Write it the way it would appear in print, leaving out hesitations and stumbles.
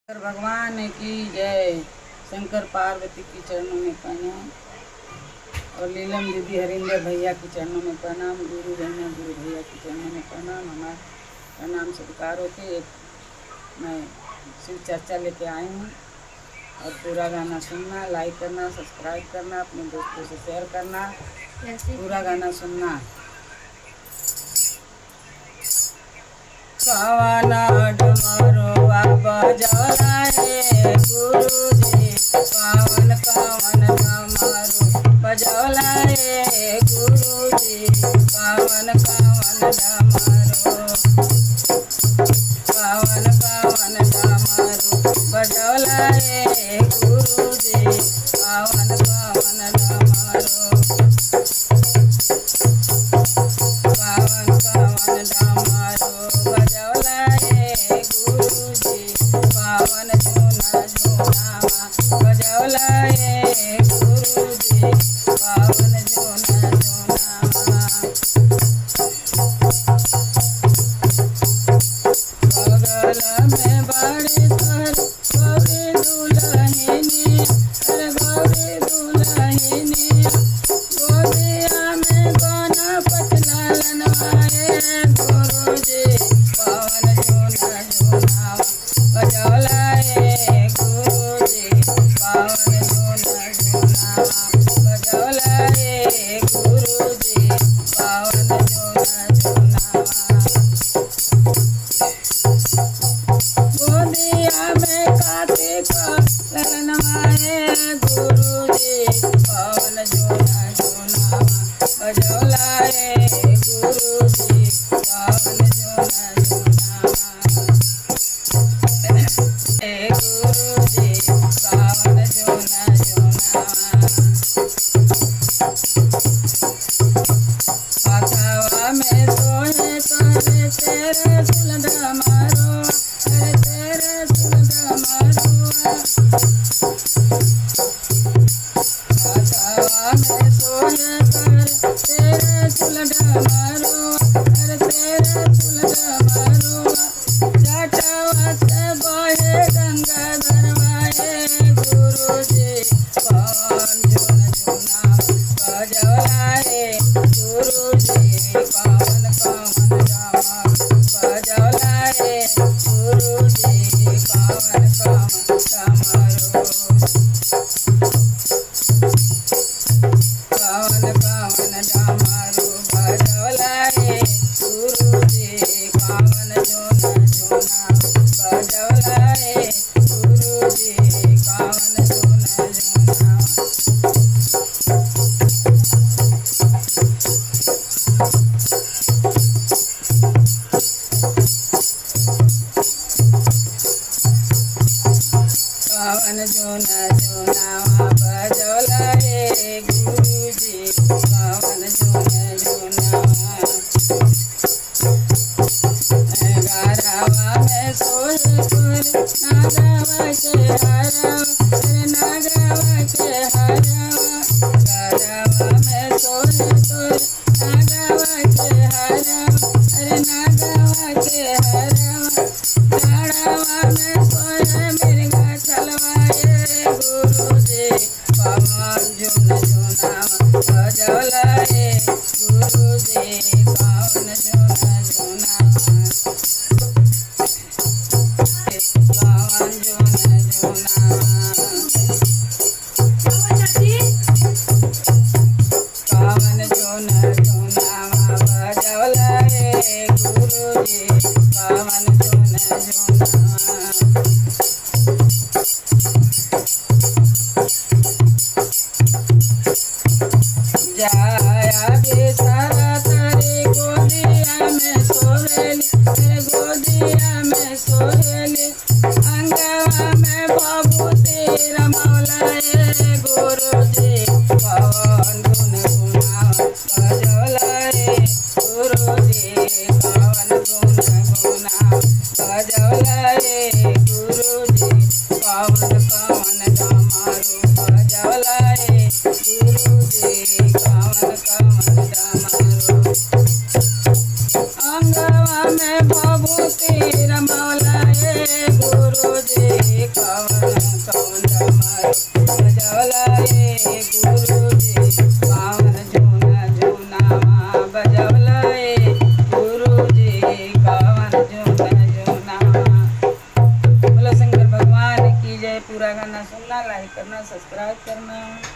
शंकर भगवान की जय। शंकर पार्वती के चरणों में प्रणाम और लीलम दीदी हरिंदर भैया के चरणों में प्रणाम। गुरु रैना गुरु भैया के चरणों में प्रणाम। हमारा प्रणाम स्वीकार होके मैं शिव चर्चा लेके आई हूँ और पूरा गाना सुनना, लाइक करना, सब्सक्राइब करना, अपने दोस्तों से शेयर करना, पूरा गाना सुनना। कवना डमरू बजौला रे गुरुजी, कवन कवन डमरू बजौला रे गुरुजी, कवन कवन डमरू, कवन कवन डमरू बजौला रे गुरुजी, कवन कवन डमरू, कवन कवन डमरू बजौला रे गुरुजी, कवन झूना झूनावा बजौला रे गुरुजी, कवन झूना झूनावा। बगल में बड़ी तर गौरी दुल्हनी, अरे गौरी दुल्हनी, गोदिया में गणपति लालनवाए गुरुजी, पवन झूना झूनावा बजौला रे गुरुजी, पवन झूना झूनावा बजौला रे गुरुजी, पवन झूना झूनावा। गोदिया में कार्तिक लालनवाए गुरुजी, पवन झूना झूनावा बजौला रे गुरुजी, पवन झूना झूनावा रे गुरुजी, पवन झूना झूनावा। हाथवा में सोहे करे तेरे सुलझा मारो, अरे तेरे सुलझा मारो। हाथवा में सोहे करे तेरे सुलझा मारो, अरे तेरे सुलझा मारो। जटावा से बहे गंगा धरवाए गुरुजी, पवन झूना झूनावा बजौला रे गुरुजी, पवन कवन डमरू बजौला रे गुरुजी, पवन कवन डमरू, पवन कवन डमरू बजौला रे गुरुजी, पवन झूना झूनावा बजौला रे गुरुजी, पवन झूना झूनावा। पवन झूना झूनावा बजौला रे गुरुजी, पवन झूना झूनावा। गारवा में सोहे पुर नागवा के हरवा, अरे नागवा के हरवा। गारवा में सोहे पुर नागवा के हरवा, अरे नागवा के हरवा। गारवा में सोहे मिर्गा छलवाए गुरुजी, पवन झूना झूनावा बजौला रे गुरुजी, पवन झूना झूनावा, पवन झूना झूनावा, पवन झूना झूनावा बजौला रे गुरुजी, पवन झूना झूनावा। जाया बेचारा तारे गोदिया में सोहेली, अरे गोदिया में सोहेली। अंगवा में भभूति रमौला रे गुरुजी, पवन झूना झूनावा बजौला रे गुरुजी, पवन झूना झूनावा बजौला रे गुरुजी, गुरुजी पावन झूना झूनावा बजवले गुरुजी पावन झूना झूनावा। बोलो शंकर भगवान की जय। पूरा गाना सुनना, लाइक करना, सब्सक्राइब करना।